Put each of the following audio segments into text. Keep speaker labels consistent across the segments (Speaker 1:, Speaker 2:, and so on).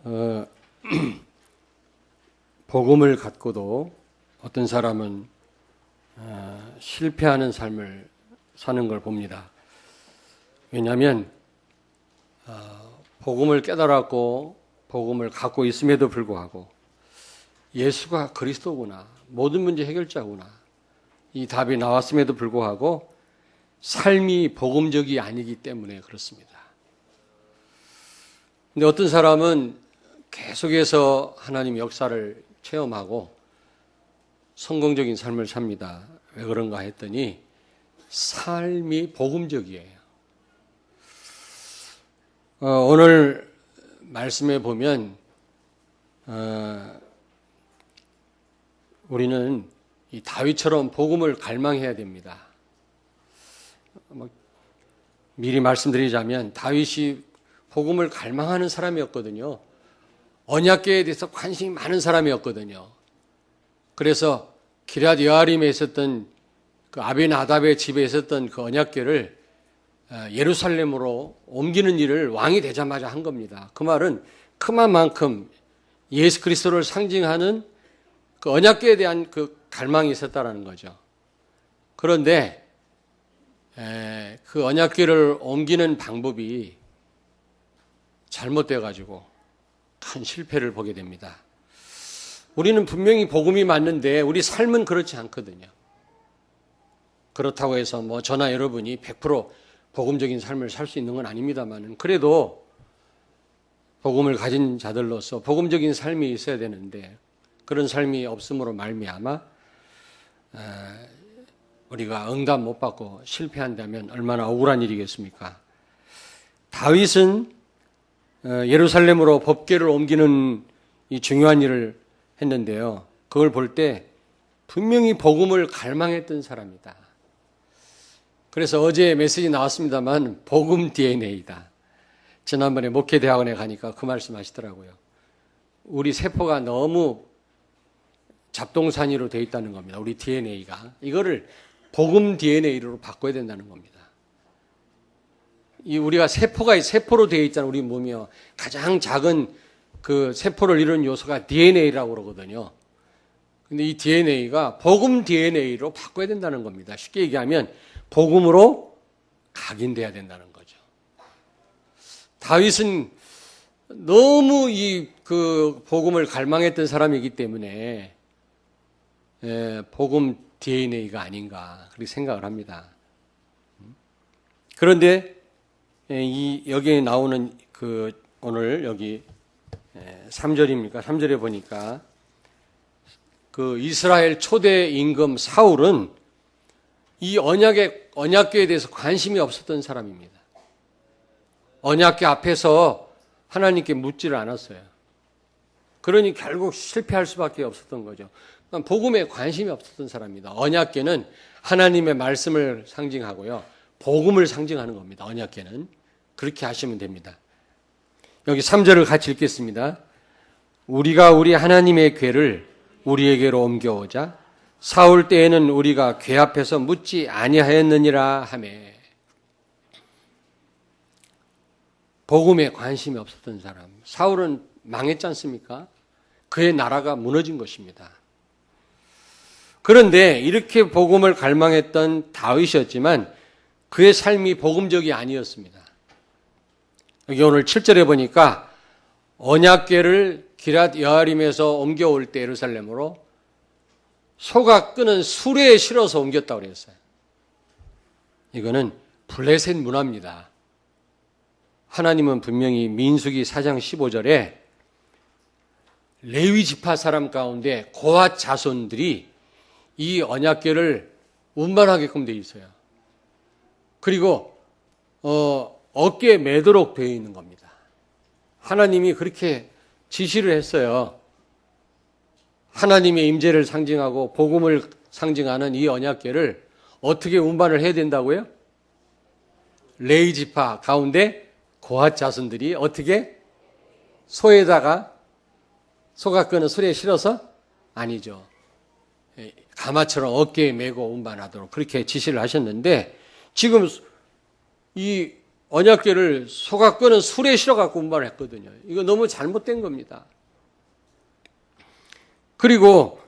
Speaker 1: 어, 복음을 갖고도 어떤 사람은 실패하는 삶을 사는 걸 봅니다. 왜냐하면 복음을 깨달았고 복음을 갖고 있음에도 불구하고 예수가 그리스도구나, 모든 문제 해결자구나, 이 답이 나왔음에도 불구하고 삶이 복음적이 아니기 때문에 그렇습니다. 근데 어떤 사람은 계속해서 하나님 역사를 체험하고 성공적인 삶을 삽니다. 왜 그런가 했더니 삶이 복음적이에요. 오늘 말씀에 보면 우리는 이 다윗처럼 복음을 갈망해야 됩니다. 미리 말씀드리자면 다윗이 복음을 갈망하는 사람이었거든요. 언약궤에 대해서 관심이 많은 사람이었거든요. 그래서 기럇 여아림에 있었던 그 아비나답의 집에 있었던 그 언약궤를 예루살렘으로 옮기는 일을 왕이 되자마자 한 겁니다. 그 말은 그만큼 예수 그리스도를 상징하는 그 언약궤에 대한 그 갈망이 있었다라는 거죠. 그런데 그 언약궤를 옮기는 방법이 잘못돼 가지고 큰 실패를 보게 됩니다. 우리는 분명히 복음이 맞는데 우리 삶은 그렇지 않거든요. 그렇다고 해서 저나 여러분이 100% 복음적인 삶을 살 수 있는 건 아닙니다만, 그래도 복음을 가진 자들로서 복음적인 삶이 있어야 되는데 그런 삶이 없음으로 말미암아 우리가 응답 못 받고 실패한다면 얼마나 억울한 일이겠습니까? 다윗은 예루살렘으로 법궤를 옮기는 이 중요한 일을 했는데요. 그걸 볼 때 분명히 복음을 갈망했던 사람이다. 그래서 어제 메시지 나왔습니다만 복음 DNA다. 지난번에 목회대학원에 가니까 그 말씀 하시더라고요. 우리 세포가 너무 잡동사니로 되어 있다는 겁니다. 우리 DNA가. 이거를 복음 DNA로 바꿔야 된다는 겁니다. 우리가 세포로 되어 있잖아요. 우리 몸이요. 가장 작은 그 세포를 이루는 요소가 DNA라고 그러거든요. 근데 이 DNA가 복음 DNA로 바꿔야 된다는 겁니다. 쉽게 얘기하면 복음으로 각인돼야 된다는 거죠. 다윗은 너무 그 복음을 갈망했던 사람이기 때문에 복음 DNA가 아닌가 그렇게 생각을 합니다. 그런데 여기에 나오는 오늘 여기 3절입니까? 3절에 보니까 그 이스라엘 초대 임금 사울은 이 언약궤에 대해서 관심이 없었던 사람입니다. 언약궤 앞에서 하나님께 묻지를 않았어요. 그러니 결국 실패할 수밖에 없었던 거죠. 그러니까 복음에 관심이 없었던 사람입니다. 언약궤는 하나님의 말씀을 상징하고요. 복음을 상징하는 겁니다. 언약궤는. 그렇게 하시면 됩니다. 여기 3절을 같이 읽겠습니다. 우리가 우리 하나님의 궤를 우리에게로 옮겨오자 사울 때에는 우리가 궤 앞에서 묻지 아니하였느니라 하매. 복음에 관심이 없었던 사람. 사울은 망했지 않습니까? 그의 나라가 무너진 것입니다. 그런데 이렇게 복음을 갈망했던 다윗이었지만 그의 삶이 복음적이 아니었습니다. 여기 오늘 7절에 보니까 언약궤를 기럇 여아림에서 옮겨올 때 예루살렘으로 소가 끄는 수레에 실어서 옮겼다고 그랬어요. 이거는 블레셋 문화입니다. 하나님은 분명히 민수기 4장 15절에 레위 지파 사람 가운데 고핫 자손들이 이 언약궤를 운반하게끔 되어 있어요. 그리고 어깨에 매도록 되어 있는 겁니다. 하나님이 그렇게 지시를 했어요. 하나님의 임재를 상징하고 복음을 상징하는 이 언약궤를 어떻게 운반을 해야 된다고요? 레위 지파 가운데 고핫 자손들이 어떻게? 소에다가 소가 끄는 수레에 실어서? 아니죠. 가마처럼 어깨에 메고 운반하도록 그렇게 지시를 하셨는데 지금 이 언약궤를 소가 끄는 술에 실어갖고 운반을 했거든요. 이거 너무 잘못된 겁니다. 그리고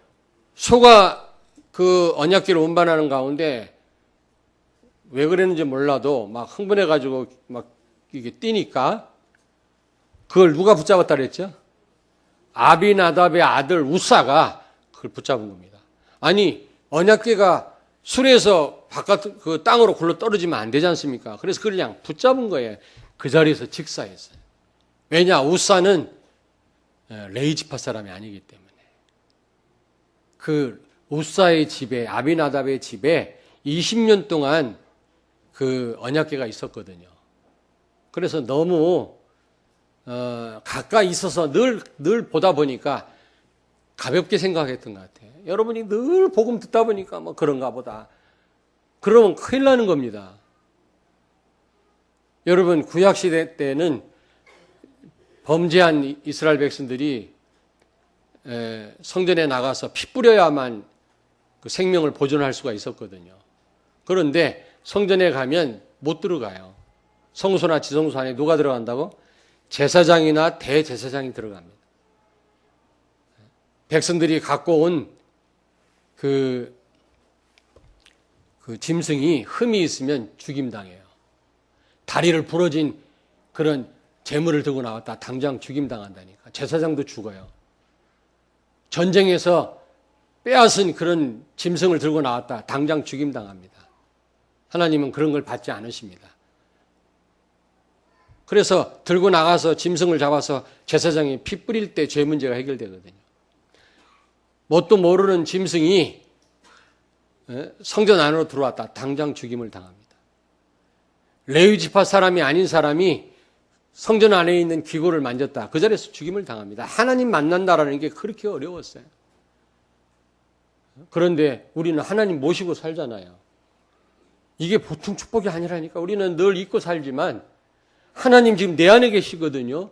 Speaker 1: 소가 그 언약궤를 운반하는 가운데 왜 그랬는지 몰라도 막 흥분해가지고 막 이게 뛰니까 그걸 누가 붙잡았다 그랬죠? 아비나답의 아들 우사가 그걸 붙잡은 겁니다. 아니, 언약궤가 술에서 바깥 그 땅으로 굴러 떨어지면 안 되지 않습니까? 그래서 그걸 그냥 붙잡은 거예요. 그 자리에서 직사했어요. 왜냐? 우사는 레위지파 사람이 아니기 때문에. 그 우사의 집에, 아비나답의 집에 20년 동안 그 언약궤가 있었거든요. 그래서 너무 가까이 있어서 늘 보다 보니까 가볍게 생각했던 것 같아요. 여러분이 늘 복음 듣다 보니까 뭐 그런가 보다. 그러면 큰일 나는 겁니다. 여러분, 구약시대 때는 범죄한 이스라엘 백성들이 성전에 나가서 피 뿌려야만 그 생명을 보존할 수가 있었거든요. 그런데 성전에 가면 못 들어가요. 성소나 지성소 안에 누가 들어간다고? 제사장이나 대제사장이 들어갑니다. 백성들이 갖고 온 그 짐승이 흠이 있으면 죽임당해요. 다리를 부러진 그런 재물을 들고 나왔다. 당장 죽임당한다니까. 제사장도 죽어요. 전쟁에서 빼앗은 그런 짐승을 들고 나왔다. 당장 죽임당합니다. 하나님은 그런 걸 받지 않으십니다. 그래서 들고 나가서 짐승을 잡아서 제사장이 피 뿌릴 때 죄 문제가 해결되거든요. 뭣도 모르는 짐승이 성전 안으로 들어왔다. 당장 죽임을 당합니다. 레위지파 사람이 아닌 사람이 성전 안에 있는 기구를 만졌다. 그 자리에서 죽임을 당합니다. 하나님 만난다라는 게 그렇게 어려웠어요. 그런데 우리는 하나님 모시고 살잖아요. 이게 보통 축복이 아니라니까. 우리는 늘 잊고 살지만 하나님 지금 내 안에 계시거든요.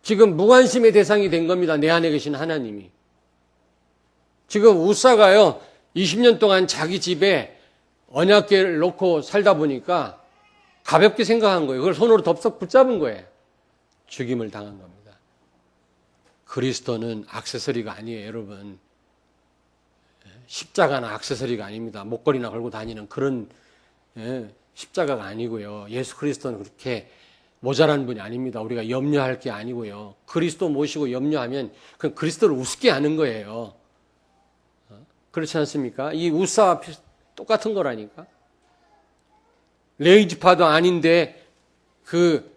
Speaker 1: 지금 무관심의 대상이 된 겁니다. 내 안에 계신 하나님이. 지금 우사가요, 20년 동안 자기 집에 언약궤를 놓고 살다 보니까 가볍게 생각한 거예요. 그걸 손으로 덥석 붙잡은 거예요. 죽임을 당한 겁니다. 그리스도는 액세서리가 아니에요, 여러분. 십자가나 액세서리가 아닙니다. 목걸이나 걸고 다니는 그런 십자가가 아니고요. 예수 그리스도는 그렇게 모자란 분이 아닙니다. 우리가 염려할 게 아니고요. 그리스도 모시고 염려하면 그냥 그리스도를 우습게 하는 거예요. 그렇지 않습니까? 이 우사와 똑같은 거라니까. 레위지파도 아닌데 그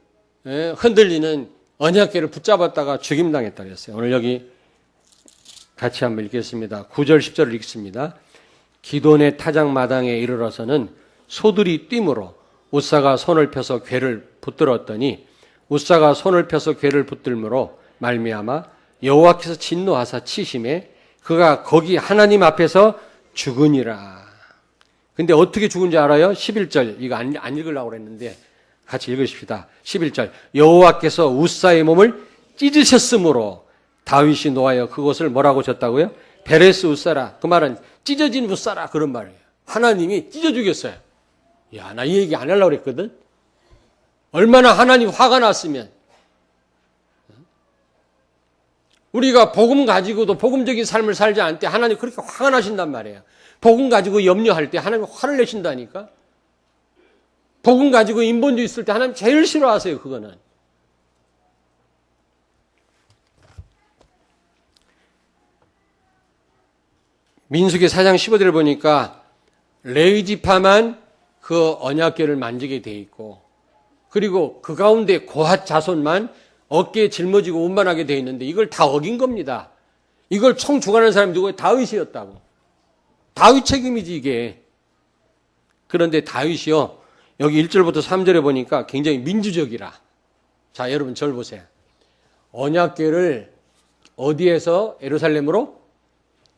Speaker 1: 흔들리는 언약궤를 붙잡았다가 죽임당했다 그랬어요. 오늘 여기 같이 한번 읽겠습니다. 9절 10절을 읽습니다. 기돈의 타작마당에 이르러서는 소들이 뛰므로 우사가 손을 펴서 궤를 붙들었더니 우사가 손을 펴서 궤를 붙들므로 말미암아 여호와께서 진노하사 치심에 그가 거기 하나님 앞에서 죽으니라. 근데 어떻게 죽은지 알아요? 11절. 이거 안 읽으려고 그랬는데 같이 읽으십시다. 11절. 여호와께서 우사의 몸을 찢으셨으므로 다윗이 노하여 그곳을 뭐라고 졌다고요? 베레스 우사라. 그 말은 찢어진 우사라 그런 말이에요. 하나님이 찢어 죽였어요. 야, 나 이 얘기 안 하려고 그랬거든. 얼마나 하나님 화가 났으면. 우리가 복음 가지고도 복음적인 삶을 살지 않을 때 하나님 그렇게 화가 나신단 말이에요. 복음 가지고 염려할 때 하나님 화를 내신다니까. 복음 가지고 인본주의 있을 때 하나님 제일 싫어하세요. 그거는. 민수기 4장 15절을 보니까 레위지파만 그 언약궤를 만지게 돼 있고 그리고 그 가운데 고핫 자손만 어깨에 짊어지고 운반하게 돼 있는데 이걸 다 어긴 겁니다. 이걸 총 주관하는 사람이 누구예요? 다윗이었다고. 다윗 책임이지 이게. 그런데 다윗이요. 여기 1절부터 3절에 보니까 굉장히 민주적이라. 자, 여러분 저를 보세요. 언약궤를 어디에서 예루살렘으로?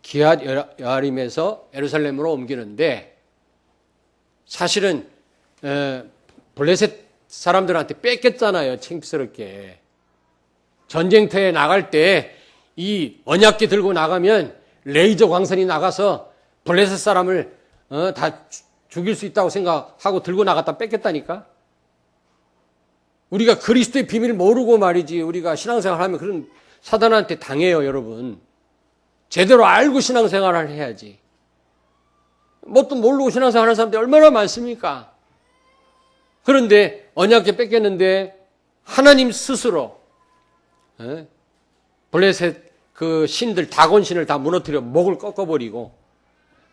Speaker 1: 기앗 여아림에서 예루살렘으로 옮기는데 사실은 블레셋 사람들한테 뺏겼잖아요. 창피스럽게. 전쟁터에 나갈 때 이 언약궤 들고 나가면 레이저 광선이 나가서 블레셋 사람을 다 죽일 수 있다고 생각하고 들고 나갔다 뺏겼다니까. 우리가 그리스도의 비밀을 모르고 말이지 우리가 신앙생활하면 그런 사단한테 당해요, 여러분. 제대로 알고 신앙생활을 해야지. 뭣도 모르고 신앙생활하는 사람들이 얼마나 많습니까? 그런데 언약궤 뺏겼는데 하나님 스스로 블레셋 그 신들 다곤신을 다 무너뜨려 목을 꺾어버리고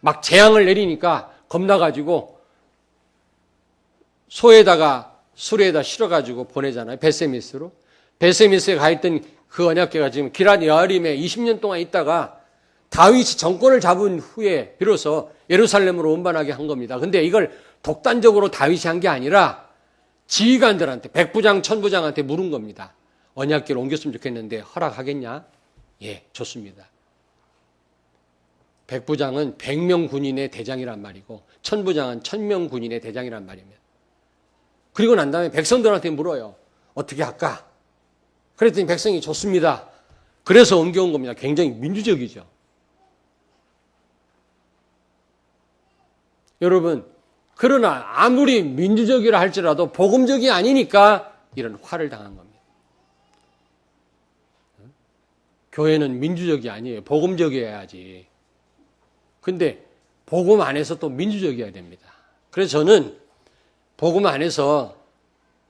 Speaker 1: 막 재앙을 내리니까 겁나가지고 소에다가 수레에다 실어가지고 보내잖아요. 베세미스로. 베세미스에 가 있던 그 언약궤가 지금 기럇 여아림에 20년 동안 있다가 다윗이 정권을 잡은 후에 비로소 예루살렘으로 운반하게 한 겁니다. 근데 이걸 독단적으로 다윗이 한 게 아니라 지휘관들한테 백부장, 천부장한테 물은 겁니다. 언약궤를 옮겼으면 좋겠는데 허락하겠냐? 예, 좋습니다. 백부장은 100명 군인의 대장이란 말이고 천부장은 1000명 군인의 대장이란 말입니다. 그리고 난 다음에 백성들한테 물어요. 어떻게 할까? 그랬더니 백성이 좋습니다. 그래서 옮겨온 겁니다. 굉장히 민주적이죠. 여러분, 그러나 아무리 민주적이라 할지라도 복음적이 아니니까 이런 화를 당한 겁니다. 교회는 민주적이 아니에요. 복음적이어야지. 근데 복음 안에서 또 민주적이어야 됩니다. 그래서 저는 복음 안에서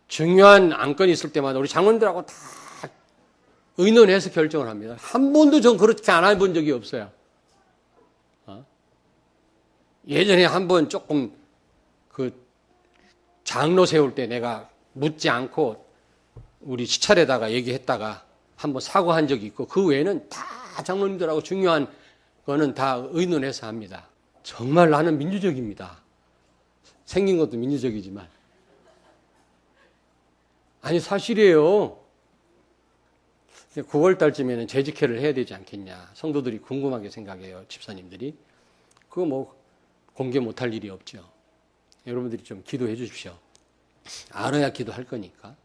Speaker 1: 중요한 안건이 있을 때마다 우리 장로님들하고 다 의논해서 결정을 합니다. 한 번도 전 그렇게 안 해본 적이 없어요. 예전에 한 번 조금 그 장로 세울 때 내가 묻지 않고 우리 시찰에다가 얘기했다가 한번 사과한 적이 있고 그 외에는 다 장로님들하고 중요한 거는 다 의논해서 합니다. 정말 나는 민주적입니다. 생긴 것도 민주적이지만. 아니 사실이에요. 9월 달쯤에는 재직회를 해야 되지 않겠냐. 성도들이 궁금하게 생각해요. 집사님들이. 그거 뭐 공개 못할 일이 없죠. 여러분들이 좀 기도해 주십시오. 알아야 기도할 거니까.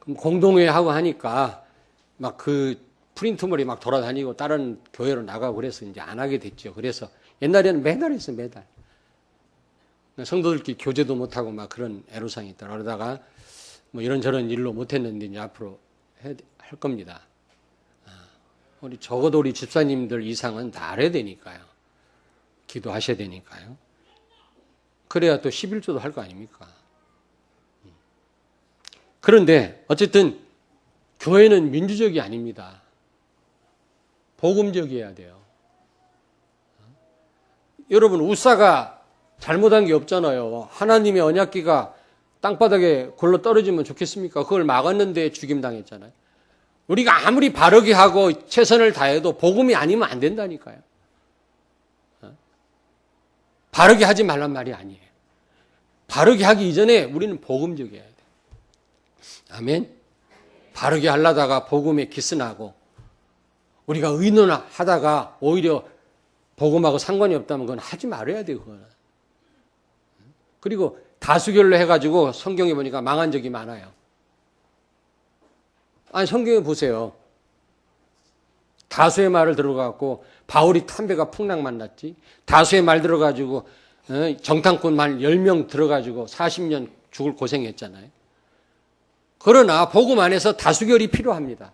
Speaker 1: 그럼 공동회 하고 하니까 막 그 프린트물이 막 돌아다니고 다른 교회로 나가고 그래서 이제 안 하게 됐죠. 그래서 옛날에는 매달 했어요, 매달. 성도들끼리 교제도 못하고 막 그런 애로사항이 있다. 그러다가 뭐 이런저런 일로 못했는데 이제 앞으로 할 겁니다. 우리 적어도 우리 집사님들 이상은 다 알아야 되니까요. 기도하셔야 되니까요. 그래야 또 11조도 할 거 아닙니까? 그런데 어쨌든 교회는 민주적이 아닙니다. 복음적이어야 돼요. 여러분 우사가 잘못한 게 없잖아요. 하나님의 언약궤가 땅바닥에 굴러 떨어지면 좋겠습니까? 그걸 막았는데 죽임당했잖아요. 우리가 아무리 바르게 하고 최선을 다해도 복음이 아니면 안 된다니까요. 바르게 하지 말란 말이 아니에요. 바르게 하기 이전에 우리는 복음적이어야 돼요. 아멘. 바르게 하려다가 복음에 기스나고 우리가 의논하다가 오히려 복음하고 상관이 없다면 그건 하지 말아야 돼요. 그거는. 그리고 다수결로 해가지고 성경에 보니까 망한 적이 많아요. 아니 성경에 보세요. 다수의 말을 들어가고 바울이 담배가 풍랑 만났지. 다수의 말 들어가지고 정탐꾼 말 10명 들어가지고 40년 죽을 고생했잖아요. 그러나 복음 안에서 다수결이 필요합니다.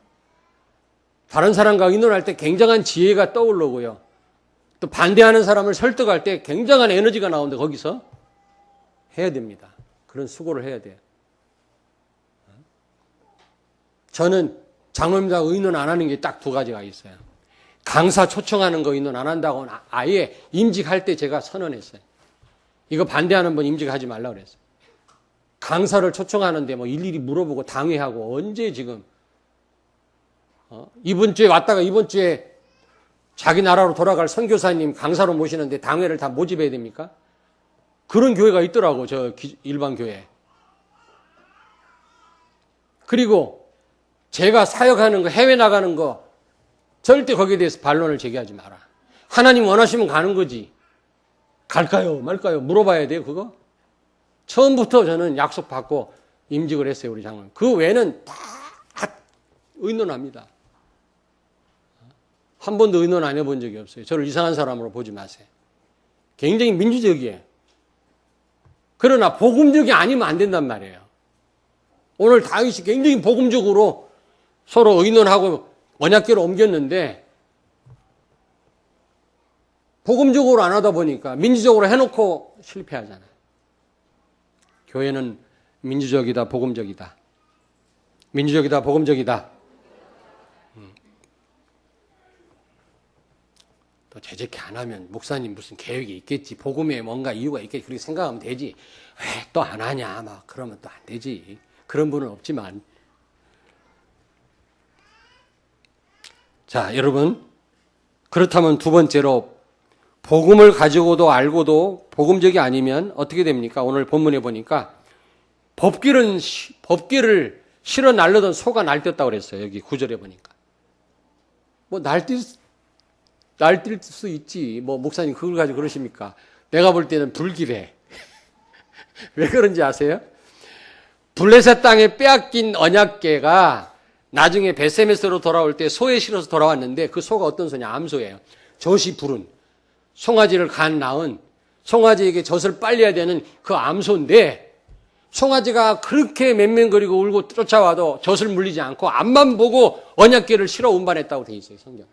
Speaker 1: 다른 사람과 의논할 때 굉장한 지혜가 떠오르고요. 또 반대하는 사람을 설득할 때 굉장한 에너지가 나오는데 거기서 해야 됩니다. 그런 수고를 해야 돼요. 저는 장로님들하고 의논 안 하는 게 딱 두 가지가 있어요. 강사 초청하는 거 의논 안 한다고 아예 임직할 때 제가 선언했어요. 이거 반대하는 분 임직하지 말라고 그랬어요. 강사를 초청하는데 뭐 일일이 물어보고 당회하고 언제 지금 이번 주에 왔다가 이번 주에 자기 나라로 돌아갈 선교사님 강사로 모시는데 당회를 다 모집해야 됩니까? 그런 교회가 있더라고, 저 일반 교회. 그리고 제가 사역하는 거, 해외 나가는 거 절대 거기에 대해서 반론을 제기하지 마라. 하나님 원하시면 가는 거지. 갈까요? 말까요? 물어봐야 돼요, 그거? 처음부터 저는 약속받고 임직을 했어요, 우리 장로님. 그 외에는 다 의논합니다. 한 번도 의논 안 해본 적이 없어요. 저를 이상한 사람으로 보지 마세요. 굉장히 민주적이에요. 그러나 복음적이 아니면 안 된단 말이에요. 오늘 다윗이 굉장히 복음적으로 서로 의논하고 언약궤를 옮겼는데 복음적으로 안 하다 보니까 민주적으로 해놓고 실패하잖아요. 교회는 민주적이다, 복음적이다. 민주적이다, 복음적이다. 또 제재케 안 하면 목사님 무슨 계획이 있겠지. 복음에 뭔가 이유가 있겠지. 그렇게 생각하면 되지. 왜 또 안 하냐. 막 그러면 또 안 되지. 그런 분은 없지만. 자, 여러분. 그렇다면 두 번째로 복음을 가지고도 알고도 복음적이 아니면 어떻게 됩니까? 오늘 본문에 보니까 법궤를 실어 날르던 소가 날뛰었다고 그랬어요. 여기 9절에 보니까. 뭐 날뛸 수 있지. 뭐 목사님 그걸 가지고 그러십니까? 내가 볼 때는 불길해. 왜 그런지 아세요? 블레셋 땅에 빼앗긴 언약궤가 나중에 베세메스로 돌아올 때 소에 실어서 돌아왔는데 그 소가 어떤 소냐? 암소예요. 젖이 부른 송아지를 간 낳은 송아지에게 젖을 빨려야 되는 그 암소인데 송아지가 그렇게 맹맹거리고 울고 쫓아와도 젖을 물리지 않고 앞만 보고 언약궤를 실어 운반했다고 돼 있어요. 성경.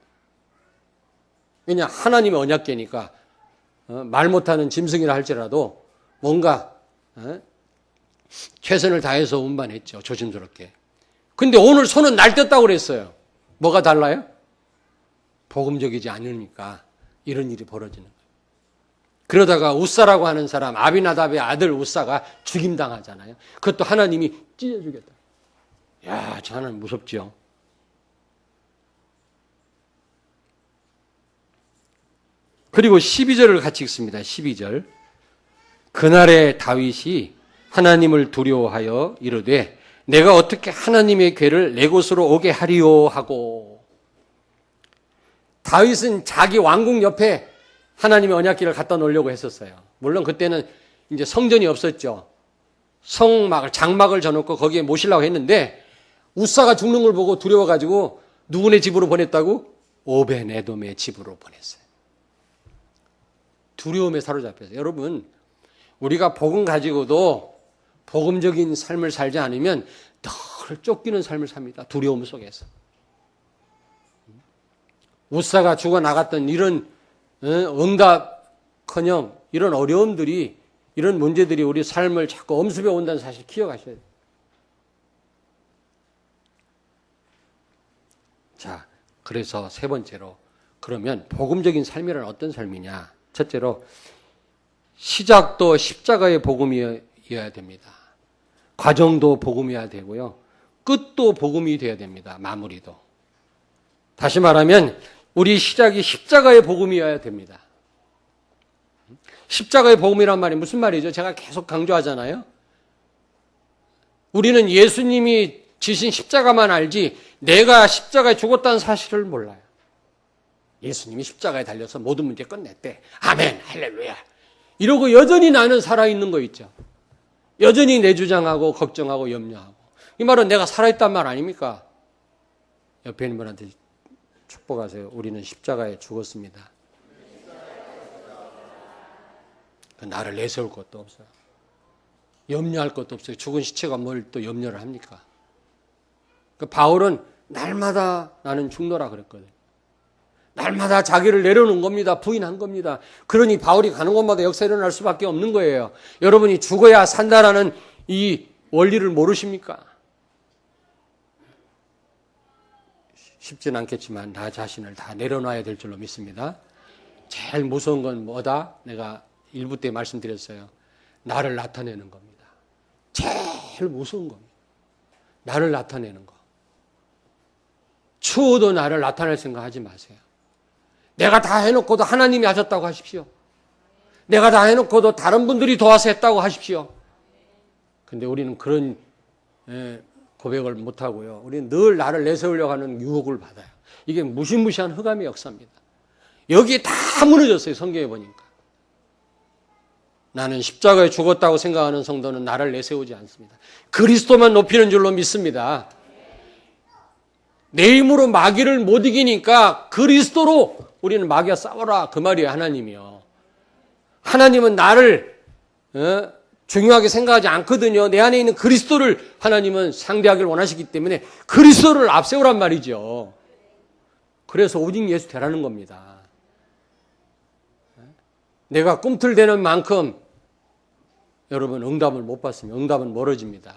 Speaker 1: 왜냐? 하나님의 언약궤니까 말 못하는 짐승이라 할지라도 뭔가 최선을 다해서 운반했죠. 조심스럽게. 근데 오늘 소는 날뛰었다고 그랬어요. 뭐가 달라요? 복음적이지 않으니까 이런 일이 벌어지는 거예요. 그러다가 우사라고 하는 사람, 아비나답의 아들 우사가 죽임당하잖아요. 그것도 하나님이 찢어주겠다. 야, 저는 무섭죠. 그리고 12절을 같이 읽습니다. 12절. 그날에 다윗이 하나님을 두려워하여 이르되 내가 어떻게 하나님의 궤를 내 곳으로 오게 하리요 하고. 다윗은 자기 왕궁 옆에 하나님의 언약궤를 갖다 놓으려고 했었어요. 물론 그때는 이제 성전이 없었죠. 장막을 져놓고 거기에 모시려고 했는데 우사가 죽는 걸 보고 두려워가지고 누구네 집으로 보냈다고? 오벤에돔의 집으로 보냈어요. 두려움에 사로잡혀서. 여러분, 우리가 복음 가지고도 복음적인 삶을 살지 않으면 늘 쫓기는 삶을 삽니다. 두려움 속에서. 우사가 죽어나갔던 이런 응답커녕 이런 어려움들이, 이런 문제들이 우리 삶을 자꾸 엄습해 온다는 사실 기억하셔야 돼요. 자, 그래서 세 번째로, 그러면 복음적인 삶이란 어떤 삶이냐? 첫째로 시작도 십자가의 복음이어야 됩니다. 과정도 복음이어야 되고요. 끝도 복음이 되어야 됩니다. 마무리도. 다시 말하면 우리 시작이 십자가의 복음이어야 됩니다. 십자가의 복음이란 말이 무슨 말이죠? 제가 계속 강조하잖아요. 우리는 예수님이 지신 십자가만 알지 내가 십자가에 죽었다는 사실을 몰라요. 예수님이 십자가에 달려서 모든 문제 끝냈대. 아멘, 할렐루야. 이러고 여전히 나는 살아있는 거 있죠. 여전히 내주장하고 걱정하고 염려하고. 이 말은 내가 살아있단 말 아닙니까? 옆에 있는 분한테 축복하세요. 우리는 십자가에 죽었습니다. 나를 내세울 것도 없어요. 염려할 것도 없어요. 죽은 시체가 뭘 또 염려를 합니까? 바울은 날마다 나는 죽노라 그랬거든요. 날마다 자기를 내려놓은 겁니다. 부인한 겁니다. 그러니 바울이 가는 곳마다 역사 일어날 수밖에 없는 거예요. 여러분이 죽어야 산다라는 이 원리를 모르십니까? 쉽진 않겠지만 나 자신을 다 내려놔야 될 줄로 믿습니다. 제일 무서운 건 뭐다? 내가 일부 때 말씀드렸어요. 나를 나타내는 겁니다. 제일 무서운 겁니다. 나를 나타내는 거. 추워도 나를 나타낼 생각 하지 마세요. 내가 다 해놓고도 하나님이 하셨다고 하십시오. 내가 다 해놓고도 다른 분들이 도와서 했다고 하십시오. 근데 우리는 그런 고백을 못하고요. 우리는 늘 나를 내세우려고 하는 유혹을 받아요. 이게 무시무시한 흑암의 역사입니다. 여기에 다 무너졌어요. 성경에 보니까. 나는 십자가에 죽었다고 생각하는 성도는 나를 내세우지 않습니다. 그리스도만 높이는 줄로 믿습니다. 내 힘으로 마귀를 못 이기니까 그리스도로 우리는 마귀와 싸워라. 그 말이에요, 하나님이요. 하나님은 나를 중요하게 생각하지 않거든요. 내 안에 있는 그리스도를 하나님은 상대하기를 원하시기 때문에 그리스도를 앞세우란 말이죠. 그래서 오직 예수 되라는 겁니다. 내가 꿈틀대는 만큼 여러분 응답을 못 받으면 응답은 멀어집니다.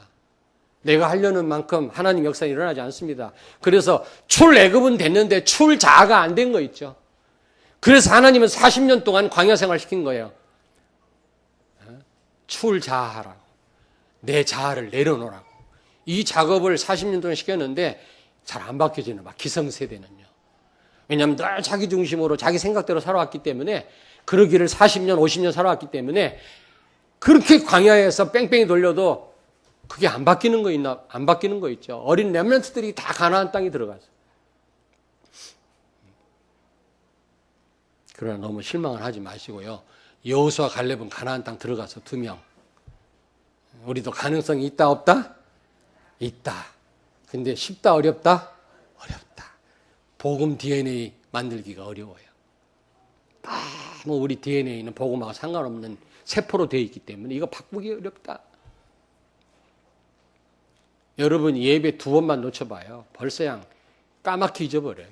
Speaker 1: 내가 하려는 만큼 하나님 역사는 일어나지 않습니다. 그래서 출애굽은 됐는데 출자가 안 된 거 있죠. 그래서 하나님은 40년 동안 광야 생활 시킨 거예요. 출자하라고. 내 자아를 내려놓으라고. 이 작업을 40년 동안 시켰는데 잘 안 바뀌어지는 막 기성세대는요. 왜냐하면 늘 자기 중심으로 자기 생각대로 살아왔기 때문에 그러기를 40년, 50년 살아왔기 때문에 그렇게 광야에서 뺑뺑이 돌려도 그게 안 바뀌는 거 있나? 안 바뀌는 거 있죠. 어린 렘넌트들이 다 가나안 땅에 들어갔어요. 그러나 너무 실망을 하지 마시고요. 여호수아 갈렙은 가나안 땅 들어가서 2명. 우리도 가능성이 있다 없다? 있다. 근데 쉽다 어렵다? 어렵다. 복음 DNA 만들기가 어려워요. 너무 우리 DNA는 복음하고 상관없는 세포로 되어 있기 때문에 이거 바꾸기 어렵다. 여러분 예배 2번만 놓쳐봐요. 벌써 그냥 까맣게 잊어버려요.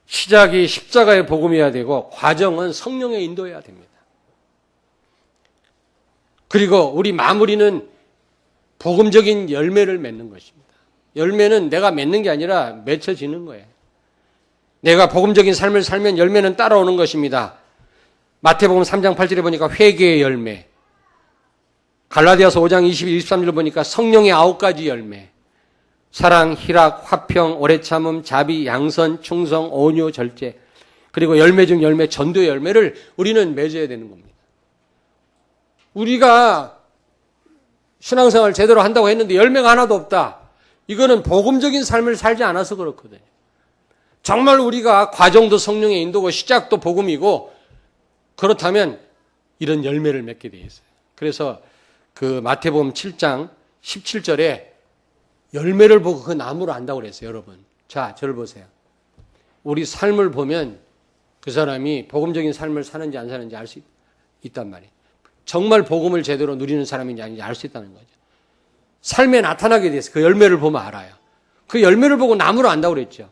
Speaker 1: 시작이 십자가의 복음이어야 되고 과정은 성령의 인도해야 됩니다. 그리고 우리 마무리는 복음적인 열매를 맺는 것입니다. 열매는 내가 맺는 게 아니라 맺혀지는 거예요. 내가 복음적인 삶을 살면 열매는 따라오는 것입니다. 마태복음 3장 8절에 보니까 회개의 열매, 갈라디아서 5장 22, 23절 보니까 성령의 9가지 열매, 사랑, 희락, 화평, 오래 참음, 자비, 양선, 충성, 온유, 절제, 그리고 열매 중 열매, 전도의 열매를 우리는 맺어야 되는 겁니다. 우리가 신앙생활 제대로 한다고 했는데 열매가 하나도 없다. 이거는 복음적인 삶을 살지 않아서 그렇거든요. 정말 우리가 과정도 성령의 인도고 시작도 복음이고 그렇다면 이런 열매를 맺게 되어 있어요. 그래서 그 마태복음 7장 17절에 열매를 보고 그 나무를 안다고 그랬어요, 여러분. 자, 저를 보세요. 우리 삶을 보면 그 사람이 복음적인 삶을 사는지 안 사는지 알 수 있단 말이에요. 정말 복음을 제대로 누리는 사람인지 아닌지 알 수 있다는 거죠. 삶에 나타나게 돼서 그 열매를 보면 알아요. 그 열매를 보고 나무를 안다고 그랬죠.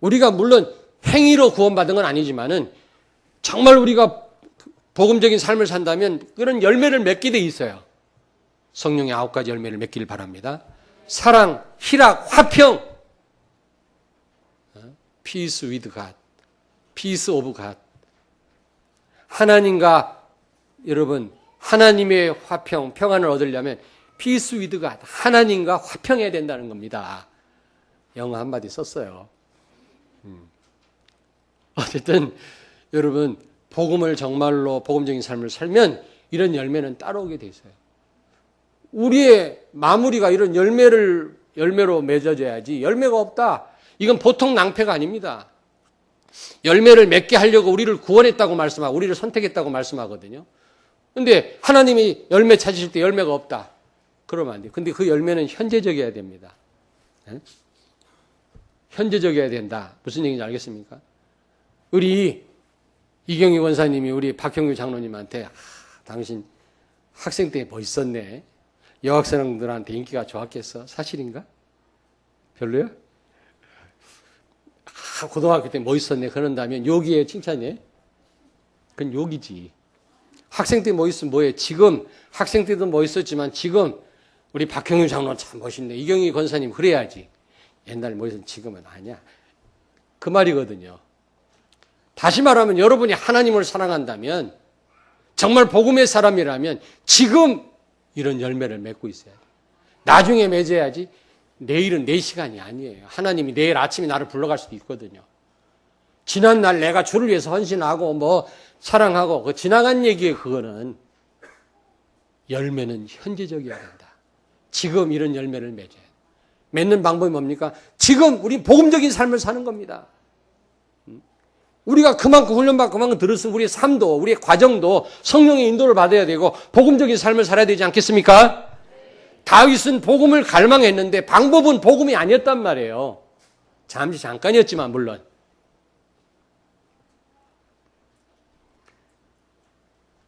Speaker 1: 우리가 물론 행위로 구원받은 건 아니지만은 정말 우리가 복음적인 삶을 산다면 그런 열매를 맺게 돼 있어요. 성령의 9가지 열매를 맺기를 바랍니다. 사랑, 희락, 화평, peace with God, peace of God. 하나님과 여러분 하나님의 화평, 평안을 얻으려면 peace with God, 하나님과 화평해야 된다는 겁니다. 영어 한마디 썼어요. 어쨌든 여러분 복음을 정말로 복음적인 삶을 살면 이런 열매는 따라오게 돼 있어요. 우리의 마무리가 이런 열매로 맺어져야지. 열매가 없다. 이건 보통 낭패가 아닙니다. 열매를 맺게 하려고 우리를 구원했다고 말씀하고 우리를 선택했다고 말씀하거든요. 근데 하나님이 열매 찾으실 때 열매가 없다. 그러면 안 돼요. 근데 그 열매는 현재적이어야 됩니다. 현재적이어야 된다. 무슨 얘기인지 알겠습니까? 우리 이경희 원사님이 우리 박형규 장로님한테 당신 학생 때 멋있었네. 여학생들한테 인기가 좋았겠어. 사실인가? 별로야? 고등학교 때 멋있었네. 그런다면 욕이에요? 칭찬이에요? 그건 욕이지. 학생 때 멋있으면 뭐예요? 지금 학생 때도 멋있었지만 지금 우리 박형규 장로는 참 멋있네. 이경희 권사님 그래야지. 옛날에 멋있었는데 지금은 아니야. 그 말이거든요. 다시 말하면 여러분이 하나님을 사랑한다면 정말 복음의 사람이라면 지금 이런 열매를 맺고 있어야 돼요. 나중에 맺어야지. 내일은 내 시간이 아니에요. 하나님이 내일 아침에 나를 불러갈 수도 있거든요. 지난날 내가 주를 위해서 헌신하고 뭐 사랑하고 그 지나간 얘기에 그거는 열매는 현재적이어야 된다. 지금 이런 열매를 맺어야 돼요. 맺는 방법이 뭡니까? 지금 우리 복음적인 삶을 사는 겁니다. 우리가 그만큼 훈련받고 그만큼 들었으면 우리의 삶도 우리의 과정도 성령의 인도를 받아야 되고 복음적인 삶을 살아야 되지 않겠습니까? 다윗은 복음을 갈망했는데 방법은 복음이 아니었단 말이에요. 잠깐이었지만 물론.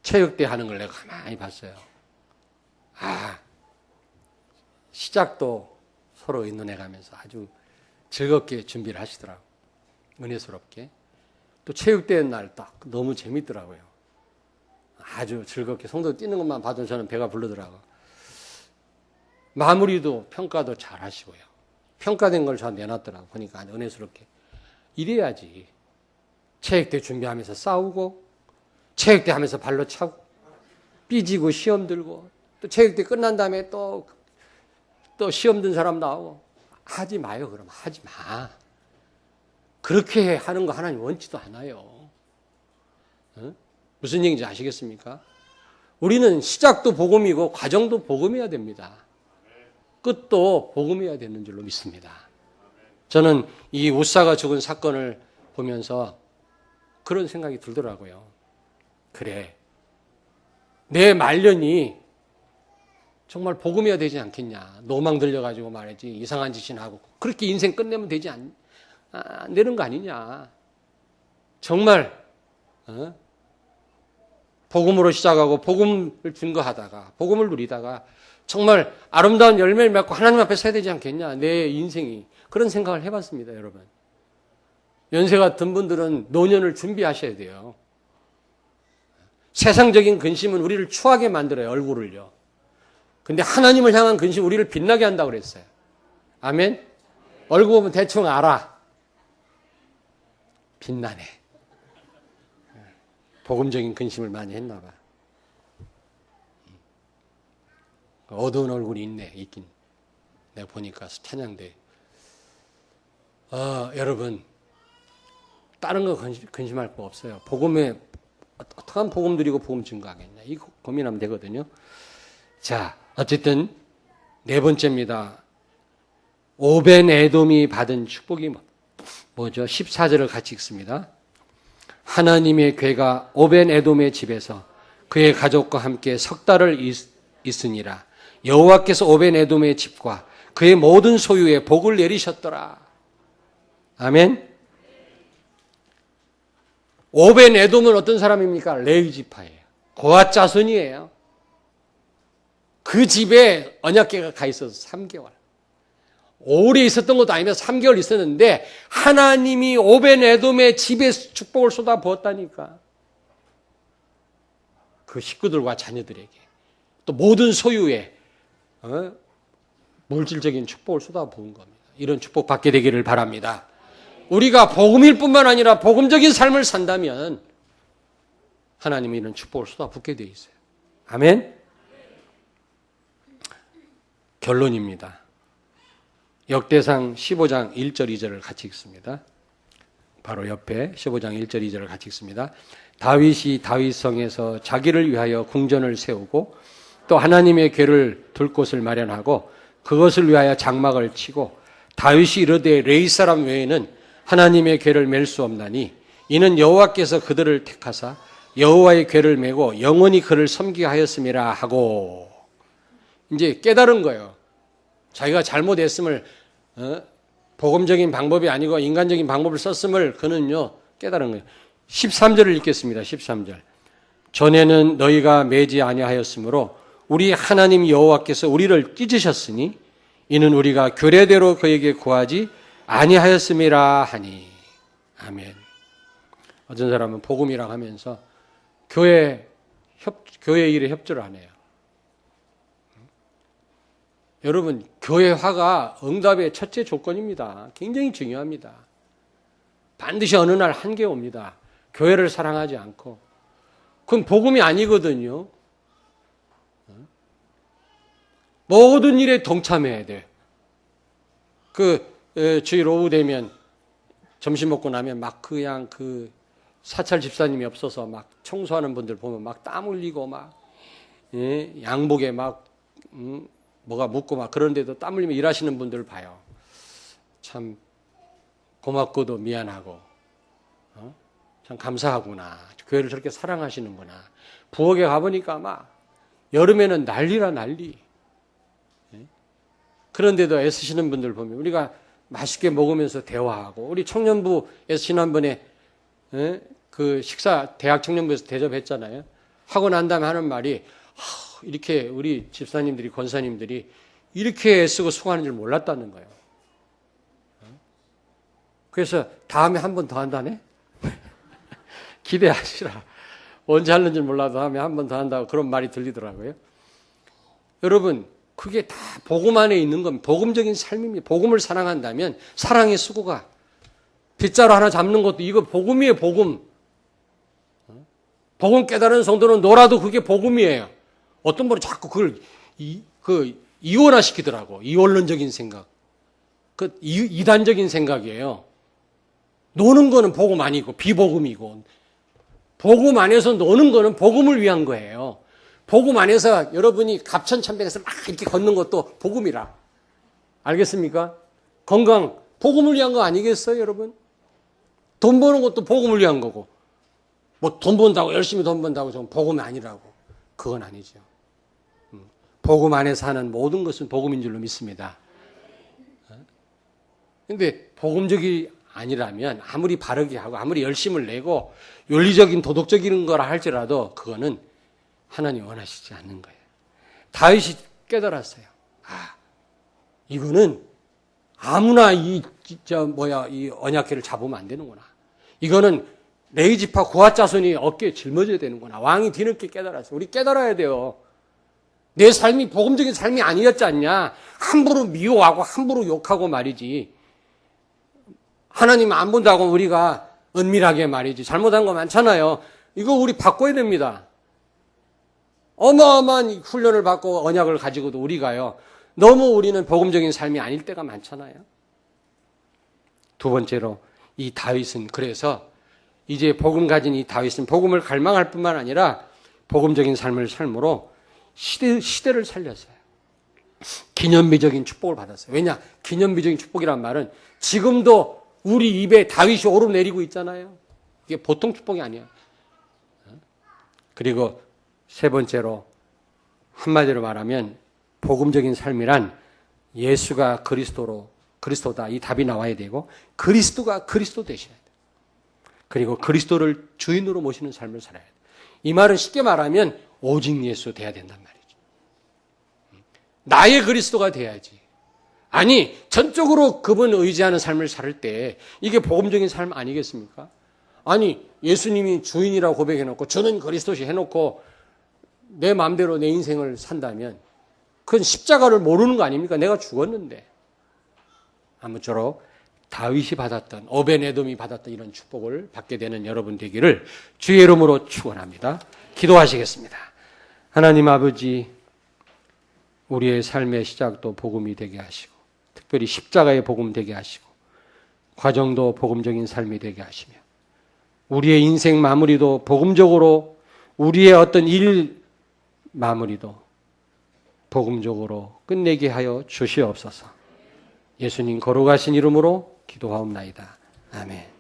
Speaker 1: 체육대 하는 걸 내가 가만히 봤어요. 시작도 서로 의논해가면서 아주 즐겁게 준비를 하시더라고요. 은혜스럽게. 또 체육대회 날 딱 너무 재밌더라고요. 아주 즐겁게 성도 뛰는 것만 봐도 저는 배가 부르더라고요. 마무리도 평가도 잘 하시고요. 평가된 걸 저 내놨더라고요. 보니까 은혜스럽게. 이래야지. 체육대 준비하면서 싸우고, 체육대 하면서 발로 차고, 삐지고 시험 들고, 또 체육대 끝난 다음에 또 시험 든 사람 나오고. 하지 마요, 그럼. 하지 마. 그렇게 하는 거 하나님 원치도 않아요. 무슨 얘기인지 아시겠습니까? 우리는 시작도 복음이고 과정도 복음이어야 됩니다. 끝도 복음이어야 되는 줄로 믿습니다. 저는 이 우사가 죽은 사건을 보면서 그런 생각이 들더라고요. 그래, 내 말년이 정말 복음이어야 되지 않겠냐. 노망 들려가지고 말이지 이상한 짓이나 하고 그렇게 인생 끝내면 되지 안 되는 거 아니냐. 정말 복음으로 시작하고 복음을 증거하다가 복음을 누리다가 정말 아름다운 열매를 맺고 하나님 앞에 서야 되지 않겠냐. 내 인생이. 그런 생각을 해봤습니다, 여러분. 연세 같은 분들은 노년을 준비하셔야 돼요. 세상적인 근심은 우리를 추하게 만들어요, 얼굴을요. 근데 하나님을 향한 근심 우리를 빛나게 한다고 그랬어요. 아멘? 얼굴 보면 대충 알아. 빛나네. 복음적인 근심을 많이 했나 봐. 어두운 얼굴이 있네, 있긴. 내가 보니까 찬양대. 여러분, 다른 거 근심할 거 없어요. 복음에, 어떻게 하면 복음 드리고 복음 증거하겠냐. 이거 고민하면 되거든요. 자, 어쨌든, 네 번째입니다. 오벤 에돔이 받은 축복이 뭐죠? 14절을 같이 읽습니다. 하나님의 궤가 오벤 에돔의 집에서 그의 가족과 함께 석 달을 있으니라. 여호와께서 오벤 에돔의 집과 그의 모든 소유에 복을 내리셨더라. 아멘. 오벤 에돔은 어떤 사람입니까? 레위 지파예요. 고앗 자손이에요. 그 집에 언약궤가 가 있어서 3개월. 오래 있었던 것도 아니면서 3개월 있었는데 하나님이 오벤 에돔의 집에 축복을 쏟아 부었다니까. 그 식구들과 자녀들에게 또 모든 소유에 물질적인 축복을 쏟아 부은 겁니다. 이런 축복 받게 되기를 바랍니다. 우리가 복음일 뿐만 아니라 복음적인 삶을 산다면 하나님이 이런 축복을 쏟아 붓게 되어 있어요. 아멘. 결론입니다. 역대상 15장 1절 2절을 같이 읽습니다. 바로 옆에 15장 1절 2절을 같이 읽습니다. 다윗이 다윗성에서 자기를 위하여 궁전을 세우고 또 하나님의 궤를 둘 곳을 마련하고 그것을 위하여 장막을 치고 다윗이 이르되 레위 사람 외에는 하나님의 궤를 맬 수 없나니 이는 여호와께서 그들을 택하사 여호와의 궤를 메고 영원히 그를 섬기게 하였음이라 하고. 이제 깨달은 거예요. 자기가 잘못했음을 복음적인 방법이 아니고 인간적인 방법을 썼음을 그는요 깨달은 거예요. 13절을 읽겠습니다. 13절. 전에는 너희가 매지 아니하였으므로 우리 하나님 여호와께서 우리를 찢으셨으니 이는 우리가 규례대로 그에게 구하지 아니하였음이라 하니. 아멘. 어떤 사람은 복음이라 하면서 교회 일에 협조를 안 해요. 여러분, 교회화가 응답의 첫째 조건입니다. 굉장히 중요합니다. 반드시 어느 날 한계 옵니다. 교회를 사랑하지 않고. 그건 복음이 아니거든요. 모든 일에 동참해야 돼. 주일 오후 되면 점심 먹고 나면 막 그냥 사찰 집사님이 없어서 막 청소하는 분들 보면 막 땀 흘리고 막 양복에 막 뭐가 묻고 막 그런데도 땀 흘리며 일하시는 분들 봐요. 참 고맙고도 미안하고 참 감사하구나. 교회를 저렇게 사랑하시는구나. 부엌에 가보니까 막 여름에는 난리라 난리. 그런데도 애쓰시는 분들 보면 우리가 맛있게 먹으면서 대화하고, 우리 청년부에서 지난번에 그 식사 대학 청년부에서 대접했잖아요. 하고 난 다음에 하는 말이, 이렇게 우리 집사님들이, 권사님들이 이렇게 애쓰고 수고하는 줄 몰랐다는 거예요. 그래서 다음에 한 번 더 한다네? 기대하시라. 언제 하는지 몰라도 다음에 한 번 더 한다고 그런 말이 들리더라고요. 여러분, 그게 다 복음 안에 있는 겁니다. 복음적인 삶입니다. 복음을 사랑한다면 사랑의 수고가, 빗자루 하나 잡는 것도 이거 복음이에요, 복음. 복음 깨달은 성도는 놀아도 그게 복음이에요. 어떤 분은 자꾸 그걸 이원화시키더라고. 이원론적인 생각. 그 이단적인 생각이에요. 노는 거는 복음 아니고 비복음이고, 복음 안에서 노는 거는 복음을 위한 거예요. 복음 안에서 여러분이 갑천천백에서 막 이렇게 걷는 것도 복음이라. 알겠습니까? 건강, 복음을 위한 거 아니겠어요, 여러분? 돈 버는 것도 복음을 위한 거고. 뭐 돈 번다고, 열심히 돈 번다고 좀 복음이 아니라고. 그건 아니죠. 복음 안에서 하는 모든 것은 복음인 줄로 믿습니다. 근데 복음적이 아니라면 아무리 바르게 하고 아무리 열심을 내고 윤리적인 도덕적인 거라 할지라도 그거는 하나님 원하시지 않는 거예요. 다윗이 깨달았어요. 이거는 아무나 이 언약궤를 잡으면 안 되는구나. 이거는 레위 지파 고핫 자손이 어깨에 짊어져야 되는구나. 왕이 뒤늦게 깨달았어요. 우리 깨달아야 돼요. 내 삶이 복음적인 삶이 아니었지 않냐. 함부로 미워하고 함부로 욕하고 말이지. 하나님 안 본다고 우리가 은밀하게 말이지. 잘못한 거 많잖아요. 이거 우리 바꿔야 됩니다. 어마어마한 훈련을 받고 언약을 가지고도 우리가요, 너무 우리는 복음적인 삶이 아닐 때가 많잖아요. 두 번째로 이 다윗은, 그래서 이제 복음 가진 이 다윗은 복음을 갈망할 뿐만 아니라 복음적인 삶을 삶으로 시대를 살렸어요. 기념비적인 축복을 받았어요. 왜냐? 기념비적인 축복이란 말은 지금도 우리 입에 다윗이 오르내리고 있잖아요. 이게 보통 축복이 아니야. 그리고 세 번째로, 한마디로 말하면 복음적인 삶이란 예수가 그리스도다, 이 답이 나와야 되고, 그리스도가 그리스도 되셔야 돼요. 그리고 그리스도를 주인으로 모시는 삶을 살아야 돼요. 이 말은 쉽게 말하면 오직 예수 돼야 된단 말이죠. 나의 그리스도가 돼야지. 아니, 전적으로 그분을 의지하는 삶을 살 때 이게 복음적인 삶 아니겠습니까? 아니, 예수님이 주인이라고 고백해놓고 저는 그리스도시 해놓고 내 마음대로 내 인생을 산다면 그건 십자가를 모르는 거 아닙니까? 내가 죽었는데. 아무쪼록 다윗이 받았던, 오벤에돔이 받았던 이런 축복을 받게 되는 여러분 되기를 주의 이름으로 축원합니다. 기도하시겠습니다. 하나님 아버지, 우리의 삶의 시작도 복음이 되게 하시고, 특별히 십자가의 복음 되게 하시고, 과정도 복음적인 삶이 되게 하시며, 우리의 인생 마무리도 복음적으로, 우리의 어떤 일 마무리도 복음적으로 끝내게 하여 주시옵소서. 예수님 거룩하신 이름으로 기도하옵나이다. 아멘.